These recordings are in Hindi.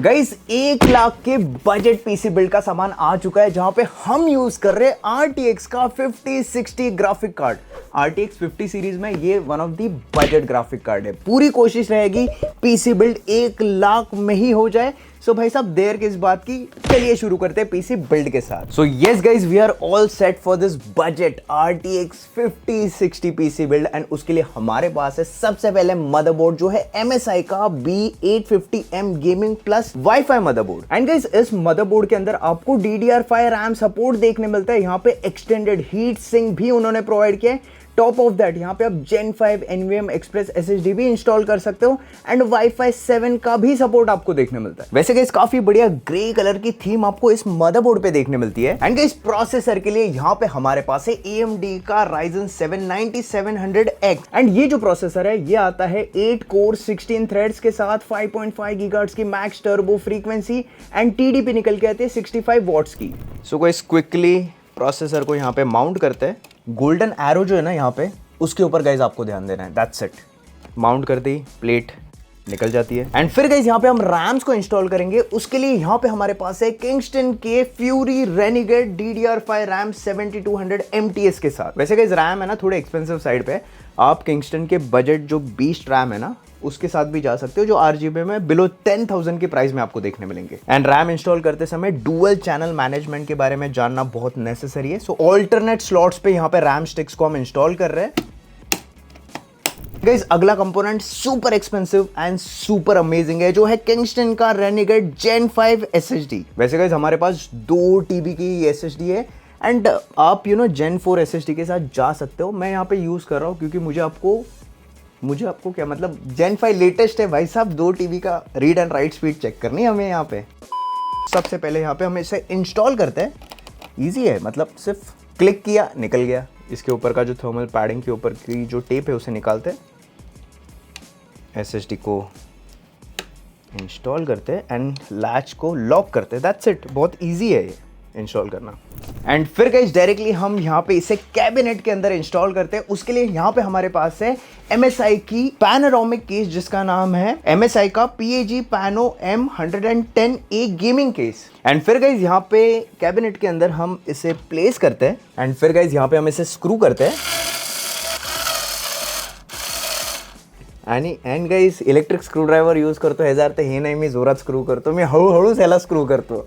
गाइस 1 लाख के बजट पीसी बिल्ड का सामान आ चुका है, जहां पे हम यूज कर रहे हैं RTX का 5060 ग्राफिक कार्ड। RTX 50 सीरीज में ये one of the budget graphic card है। पूरी कोशिश रहेगी पीसी बिल्ड 1 लाख में ही हो जाए। सो भाई साहब देर किस बात की, चलिए शुरू करते हैं पीसी बिल्ड के साथ। So yes guys, we are all set for this budget RTX 5060 PC build and उसके लिए हमारे पास है सबसे पहले मदरबोर्ड जो है MSI का B850M gaming plus wifi motherboard. And guys इस मदरबोर्ड के अंदर आपको DDR5 रैम सपोर्ट देखने मिलता है। यहाँ पे एक्सटेंडेड हीट सिंक भी उन्होंने प्रोवाइड किया है। टॉप ऑफ दैट यहाँ पे आप Gen 5 NVMe Express SSD भी इंस्टॉल कर सकते हो एंड Wi-Fi 7 का भी सपोर्ट आपको देखने मिलता है। वैसे गाइस काफी बढ़िया ग्रे कलर की थीम आपको इस मदरबोर्ड पे देखने मिलती है। एंड गाइस प्रोसेसर के लिए यहाँ पे हमारे पास है AMD का Ryzen 7 9700X एंड ये जो प्रोसेसर है ये आता है 8 कोर 16 थ्रेड्स के साथ 5.5 GHz की max turbo frequency and TDP निकल के आती है 65 वॉट्स की। सो गाइस क्विकली प्रोसेसर को यहाँ पे माउंट करते हैं। गोल्डन एरो जो है ना यहाँ पे उसके ऊपर गाइज आपको ध्यान देना है। That's it. माउंट कर दी, प्लेट निकल जाती है। एंड फिर गाइज यहाँ पे हम रैम्स को इंस्टॉल करेंगे। उसके लिए यहाँ पे हमारे पास है किंगस्टन के फ्यूरी रेनिगेड DDR5 रैम 7200 MTS के साथ। वैसे गाइज रैम है ना थोड़े एक्सपेंसिव साइड पे, आप किंगस्टन के बजट जो बीस्ट रैम है ना उसके साथ भी जा सकते हो, जो RGB में बिलो 10,000 की प्राइस में आपको देखने मिलेंगे। एंड रैम इंस्टॉल करते समय डुअल चैनल मैनेजमेंट के बारे में जानना बहुत नेसेसरी है। सो ऑल्टरनेट स्लॉट्स पे यहाँ पे रैम स्टिक्स को हम इंस्टॉल कर रहे हैं। गाइस अगला component super expensive and super amazing है, जो है किंगस्टन का रेनिगेड Gen 5 SSD। वैसे गाइस हमारे पास 2 TB की SSD है एंड आप Gen 4 SSD के साथ जा सकते हो। मैं यहाँ पे यूज कर रहा हूँ क्योंकि मुझे आपको क्या मतलब Gen 5 लेटेस्ट है भाई साहब। 2 TB का read and write speed check करनी है हमें यहाँ पे। सबसे पहले यहाँ पे हम इसे इंस्टॉल करते हैं। इजी है, मतलब सिर्फ क्लिक किया निकल गया। इसके ऊपर का जो थर्मल पैडिंग के ऊपर की जो टेप है उसे निकालते हैं, SSD को इंस्टॉल करते हैं एंड लैच को लॉक करते हैं। That's it. बहुत ईजी है ये इंस्टॉल करना। एंड फिर गाइस डायरेक्टली हम यहाँ पे इसे कैबिनेट के अंदर इंस्टॉल करते हैं। उसके लिए यहाँ पे हमारे पास है MSI की पैनोरामिक केस जिसका नाम है MSI का PAG Pano M110A gaming case. And फिर गाइस यहाँ पे कैबिनेट के अंदर हम इसे प्लेस करते हैं एंड फिर गाइस यहाँ पे हम इसे स्क्रू करते हैं। And guys electric screw driver use करतो ह्याचा अर्थ हे नाही मी जोरात स्क्रू करतो, मी हळूहळू त्याला स्क्रू करतो।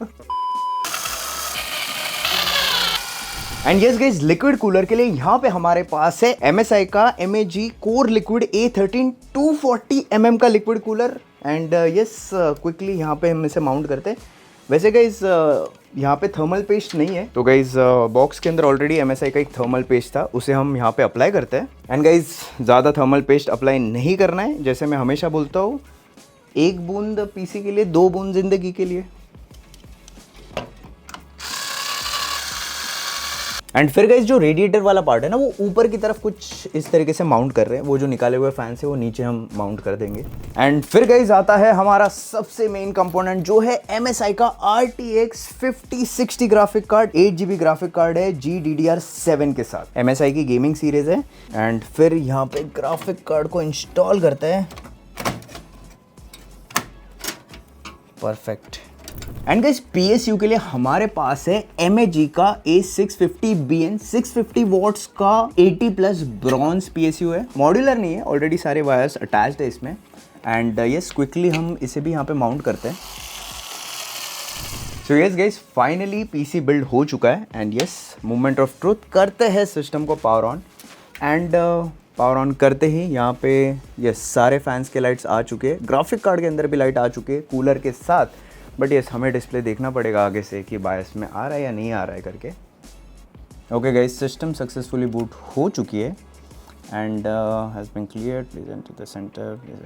And yes guys liquid cooler के लिए यहाँ पे हमारे पास है MSI का MAG core liquid A13 240 mm का liquid cooler. And yes quickly यहाँ पे हम इसे माउंट करते हैं। वैसे गाइस यहाँ पे थर्मल पेस्ट नहीं है, तो गाइस बॉक्स के अंदर ऑलरेडी MSI का एक थर्मल पेस्ट था, उसे हम यहाँ पे अप्लाई करते हैं। एंड गाइस ज़्यादा थर्मल पेस्ट अप्लाई नहीं करना है। जैसे मैं हमेशा बोलता हूँ, 1 बूंद पीसी के लिए 2 बूंद जिंदगी के लिए। एंड फिर गाइस जो रेडिएटर वाला पार्ट है ना वो ऊपर की तरफ कुछ इस तरीके से माउंट कर रहे हैं। वो जो निकाले हुए फैन से वो नीचे हम माउंट कर देंगे। एंड फिर गाइस आता है हमारा सबसे मेन कंपोनेंट, जो है MSI का RTX 5060 graphic card. 8GB graphic card है GDDR7 के साथ। MSI की गेमिंग सीरीज है। एंड फिर यहाँ पे ग्राफिक कार्ड को इंस्टॉल करते हैं। परफेक्ट। एंड गाइस PSU के लिए हमारे पास है MAG का A650BN 650 वॉट्स का 80+ ब्रॉन्ज PSU है। मॉड्यूलर नहीं है, ऑलरेडी सारे वायर्स अटैच्ड है इसमें। एंड यस क्विकली हम इसे भी यहाँ पे माउंट करते हैं। सो yes guys finally PC build हो चुका है। And yes moment of truth करते हैं सिस्टम को power on. And power on करते ही यहाँ पे यस सारे फैंस के लाइट्स आ चुके हैं। ग्राफिक कार्ड के अंदर भी लाइट आ चुके हैं कूलर के साथ। बट यस हमें डिस्प्ले देखना पड़ेगा आगे से कि बायस में आ रहा है या नहीं आ रहा है करके। Okay guys system successfully boot हो चुकी है and has been cleared, please enter the centre, please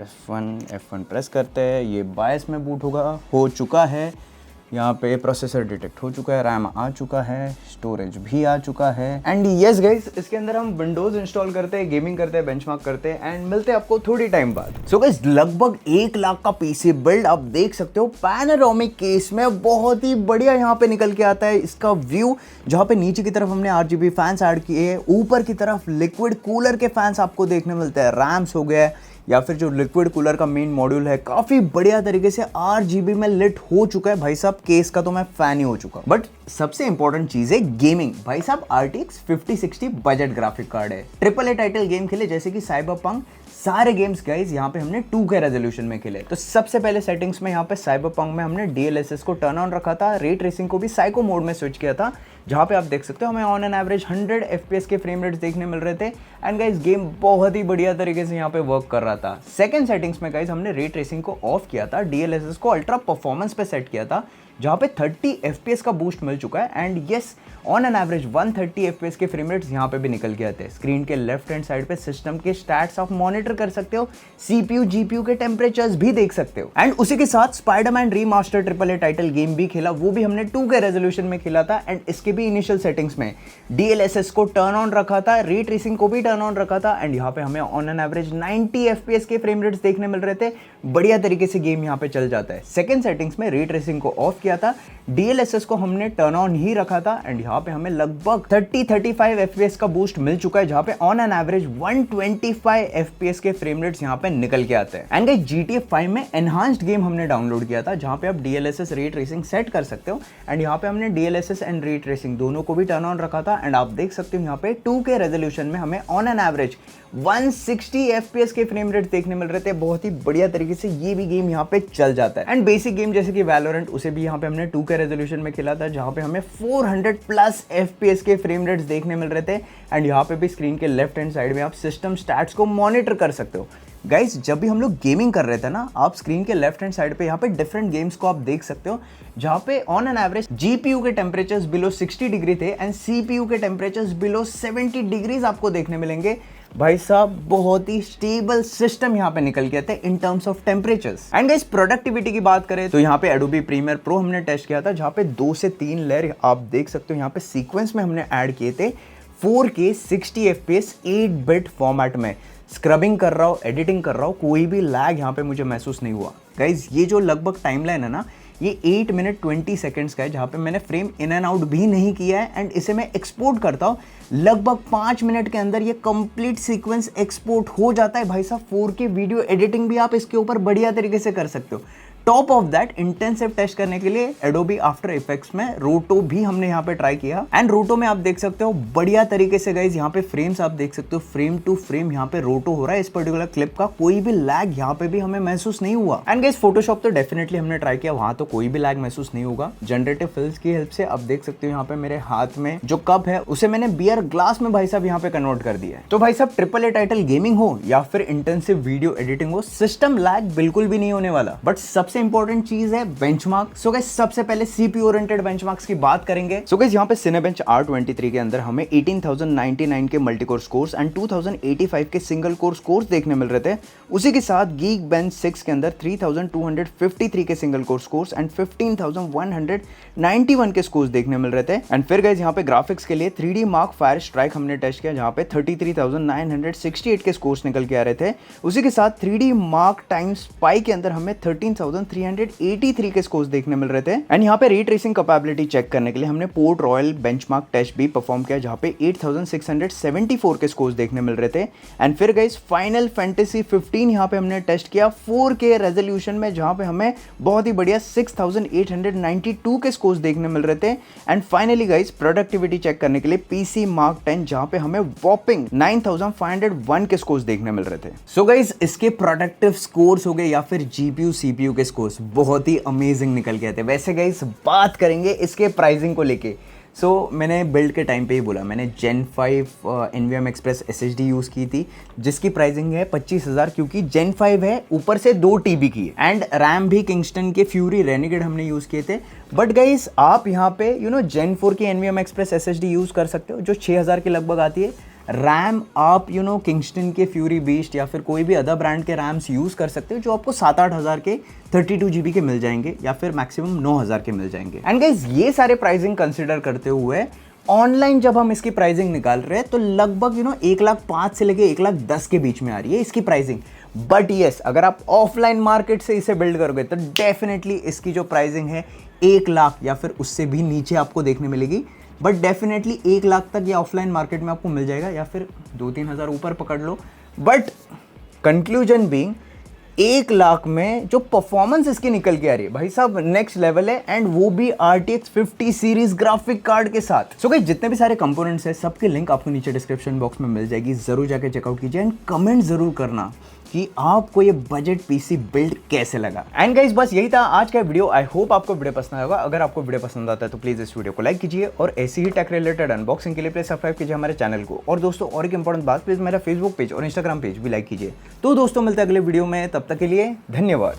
F1 press करते हैं। ये बायस में बूट हो चुका है। यहाँ पे प्रोसेसर डिटेक्ट हो चुका है, रैम आ चुका है, स्टोरेज भी आ चुका है। एंड यस गाइस इसके अंदर हम विंडोज इंस्टॉल करते हैं, गेमिंग करते हैं, बेंचमार्क करते हैं एंड मिलते हैं आपको थोड़ी टाइम बाद। सो गाइस लगभग 1 लाख का पीसी बिल्ड आप देख सकते हो पैनोरामिक केस में। बहुत ही बढ़िया यहाँ पे निकल के आता है इसका व्यू, जहाँ पे नीचे की तरफ हमने RGB फैंस ऐड किए, ऊपर की तरफ लिक्विड कूलर के फैंस आपको देखने मिलते हैं, रैम्स हो गया, या फिर जो लिक्विड कूलर का मेन मॉड्यूल है काफ़ी बढ़िया तरीके से RGB में लिट हो चुका है। भाई साहब केस का तो मैं फ़ैन ही हो चुका हूँ। बट सबसे इंपॉर्टेंट चीज़ है गेमिंग। भाई साहब RTX 5060 बजट ग्राफिक कार्ड है। AAA टाइटल गेम खेले जैसे कि साइबरपंक, सारे गेम्स गाइज यहाँ पे हमने 2K रेजोल्यूशन में खेले। तो सबसे पहले सेटिंग्स में यहाँ पे साइबरपंक में हमने DLSS को टर्न ऑन रखा था, रे ट्रेसिंग को भी साइको मोड में स्विच किया था, जहाँ पे आप देख सकते हो हमें ऑन एन एवरेज 100 FPS के फ्रेम रेट्स देखने मिल रहे थे। एंड गाइज गेम बहुत ही बढ़िया तरीके से यहाँ पे वर्क कर रहा था। सेकंड सेटिंग्स में गाइज हमने रे ट्रेसिंग को ऑफ किया था, DLSS को अल्ट्रा परफॉर्मेंस पे सेट किया था, जहाँ पे 30 FPS का बूस्ट मिल चुका है। And yes, on an average 130 FPS के फ्रेम रेट्स यहाँ पे भी निकल के आते हैं। स्क्रीन के लेफ्ट हैंड साइड पे सिस्टम के स्टैट्स आप मॉनिटर कर सकते हो, CPU GPU के टेम्परेचर्स भी देख सकते हो। एंड उसी के साथ Spiderman remaster AAA title game भी खेला, वो भी हमने 2K रेजोल्यूशन में खेला था। एंड इसके भी इनिशियल सेटिंग्स में DLSS को टर्न ऑन रखा था, रे ट्रेसिंग को भी टर्न ऑन रखा था। एंड यहाँ पे हमें ऑन एन एवरेज 90 FPS के फ्रेम रेट्स देखने मिल रहे थे। बढ़िया तरीके से गेम यहाँ पे चल जाता है। सेकंड सेटिंग्स में रे ट्रेसिंग को ऑफ किया था, DLSS को हमने टर्न ऑन ही रखा था। एंड यहाँ पे हमें लगभग 30-35 FPS का बूस्ट मिल चुका है, जहाँ पे ऑन एन एवरेज 125 FPS के फ्रेम रेट्स यहाँ पे निकल के आते हैं। एंड गाइस GTA 5 में एनहांस्ड गेम हमने डाउनलोड किया था, जहाँ पे आप DLSS रे ट्रेसिंग सेट कर सकते हो। एंड यहाँ पे हमने DLSS एंड रे ट्रेसिंग दोनों को भी टर्न ऑन रखा था। एंड आप देख सकते हो यहाँ पे 2K रेजोल्यूशन में हमें ऑन एन एवरेज 160 FPS के फ्रेम रेट्स देखने मिल रहे थे। बहुत ही बढ़िया तरीके से ये भी गेम यहाँ पे चल जाता है। एंड बेसिक गेम जैसे कि वैलोरेंट, उसे भी यहाँ पे हमने 2K रेजोल्यूशन में खेला था, जहाँ पे हमें 400+ FPS के फ्रेम रेट्स देखने मिल रहे थे। एंड यहाँ पे भी स्क्रीन के लेफ्ट हैंड साइड में आप सिस्टम स्टैट्स को मॉनिटर कर सकते हो। गाइस जब भी हम लोग गेमिंग कर रहे थे ना, आप स्क्रीन के लेफ्ट हैंड साइड पे यहाँ पे डिफरेंट गेम्स को आप देख सकते हो, जहाँ पे ऑन एन एवरेज GPU के टेम्परेचर्स बिलो 60 डिग्री थे एंड CPU के टेम्परेचर्स बिलो 70 डिग्रीज आपको देखने मिलेंगे। भाई साहब बहुत ही स्टेबल सिस्टम यहाँ पे निकल के थे in terms of temperatures. And guys productivity की बात करें तो यहाँ पे Adobe Premiere Pro हमने टेस्ट किया था, जहाँ पे 2 से 3 लेयर आप देख सकते हो यहाँ पे सीक्वेंस में हमने ऐड किए थे। 4K 60 FPS 8-बिट फॉर्मेट में स्क्रबिंग कर रहा हूँ, एडिटिंग कर रहा हूँ, कोई भी लैग यहाँ पे मुझे महसूस नहीं हुआ। गाइज ये जो लगभग टाइमलाइन है ना, ये 8 मिनट 20 सेकेंड्स का है, जहाँ पे मैंने फ्रेम इन एंड आउट भी नहीं किया है। एंड इसे मैं एक्सपोर्ट करता हूँ, लगभग 5 मिनट के अंदर ये कंप्लीट सीक्वेंस एक्सपोर्ट हो जाता है। भाई साहब 4K वीडियो एडिटिंग भी आप इसके ऊपर बढ़िया तरीके से कर सकते हो। Top of that intensive test करने के लिए Adobe आफ्टर इफेक्ट्स में रोटो भी हमने यहाँ पे ट्राई किया। एंड रोटो में आप देख सकते हो बढ़िया तरीके से गाइज यहाँ पे फ्रेम्स आप देख सकते हो, फ्रेम टू फ्रेम यहाँ पे रोटो हो रहा है। इस पर्टिकुलर क्लिप का कोई भी लैग यहाँ पे भी हमें महसूस नहीं हुआ। एंड गाइज फोटोशॉप तो डेफिनेटली हमने ट्राई किया, वहां तो कोई भी लैग महसूस नहीं होगा। जनरेटिव फिल्स की हेल्प से आप देख सकते हो यहाँ पे मेरे हाथ में जो कप है उसे मैंने बियर ग्लास में भाई साहब यहाँ पे कन्वर्ट कर दिया है। तो भाई साहब AAA टाइटल गेमिंग हो या फिर इंटेंसिव वीडियो एडिटिंग हो, सिस्टम लैग बिल्कुल भी नहीं होने वाला। बट सबसे इंपॉर्टेंट चीज है बेंचमार्क। सो गाइस सबसे पहले CPU ओरिएंटेड बेंचमार्क्स की बात करेंगे। सो गाइस यहाँ पे Cinebench R23 के अंदर हमें 18,099 के मल्टीकोर स्कोर्स एंड 2,085 के सिंगल कोर स्कोर्स देखने मिल रहे थे। उसी के साथ Geekbench 6 के अंदर 3,253 के सिंगल कोर स्कोर्स एंड 15,191 के स्कोर्स देखने मिल रहे थे। एंड फिर गाइस यहाँ पे ग्राफिक्स के लिए 3D Mark Fire Strike हमने टेस्ट किया, जहाँ पे 33,968 के स्कोर्स निकल के आ रहे थे। उसी के साथ 3D Mark Time Spy के अंदर हमें 13,383 के स्कोर्स देखने मिल रहे थे। एंड यहाँ पे रे ट्रेसिंग कैपेबिलिटी चेक करने के लिए हमने पोर्ट रॉयल बेंचमार्क टेस्ट भी परफॉर्म किया, जहाँ पे 8,674 के स्कोर्स देखने मिल रहे थे। एंड फिर गाइस फाइनल फैंटेसी 15 यहाँ पे हमने टेस्ट किया 4K रेजोल्यूशन में, जहाँ पे हमें बहुत ही बढ़िया 6,892 के स्कोर्स देखने मिल रहे थे। And finally guys productivity check करने के लिए PC Mark 10, जहाँ पे हमें वॉपिंग 9,501 के स्कोर्स देखने मिल रहे थे। सो गाइस इसके प्रोडक्टिव स्कोर्स हो गए या फिर GPU CPU के स्कोर्स बहुत ही अमेजिंग निकल के आते। वैसे गाइस बात करेंगे इसके प्राइसिंग को लेके। मैंने बिल्ड के टाइम पे ही बोला, मैंने Gen 5 NVM Express SSD use की थी, जिसकी प्राइसिंग है 25,000, क्योंकि Gen 5 है, ऊपर से 2 TB की है। एंड रैम भी किंगस्टन के फ्यूरी रेनिगेड हमने यूज़ किए थे। बट गाइस आप यहाँ पे Gen 4 की NVM Express SSD यूज़ कर सकते हो, जो 6,000 के लगभग आती है। रैम आप किंगस्टन के फ्यूरी बीस्ट या फिर कोई भी अदर ब्रांड के रैम्स यूज़ कर सकते हो, जो आपको 7-8 हज़ार के 32 GB के मिल जाएंगे या फिर मैक्सिमम 9,000 के मिल जाएंगे। एंड गाइस ये सारे प्राइसिंग कंसिडर करते हुए ऑनलाइन जब हम इसकी प्राइसिंग निकाल रहे हैं तो लगभग 1,05,000 से लेके 1,10,000 के बीच में आ रही है इसकी प्राइसिंग। बट येस अगर आप ऑफलाइन मार्केट से इसे बिल्ड करोगे तो डेफिनेटली इसकी जो प्राइसिंग है 1,00,000 या फिर उससे भी नीचे आपको देखने मिलेगी। बट डेफिनेटली 1,00,000 तक ये ऑफलाइन मार्केट में आपको मिल जाएगा, या फिर 2-3 हज़ार ऊपर पकड़ लो। बट कंक्लूजन बीइंग 1 लाख में जो परफॉर्मेंस इसकी निकल के आ रही है भाई साहब नेक्स्ट लेवल है, एंड वो भी RTX 50 सीरीज ग्राफिक कार्ड के साथ। सो गाइस जितने भी सारे कंपोनेंट्स हैं सबके लिंक आपको नीचे डिस्क्रिप्शन बॉक्स में मिल जाएगी, जरूर जाके चेकआउट कीजिए एंड कमेंट जरूर करना कि आपको ये बजट पीसी बिल्ड कैसे लगा। एंड गाइस बस यही था आज का वीडियो। आई होप आपको वीडियो पसंद आएगा। अगर आपको वीडियो पसंद आता है तो प्लीज इस वीडियो को लाइक कीजिए और ऐसी ही टेक रिलेटेड अनबॉक्सिंग के लिए प्लीज सब्सक्राइब कीजिए हमारे चैनल को। और दोस्तों और एक इंपॉर्टेंट बात, प्लीज मेरा फेसबुक पेज और इंस्टाग्राम पेज भी लाइक कीजिए। तो दोस्तों मिलते हैं अगले वीडियो में, तब तक के लिए धन्यवाद।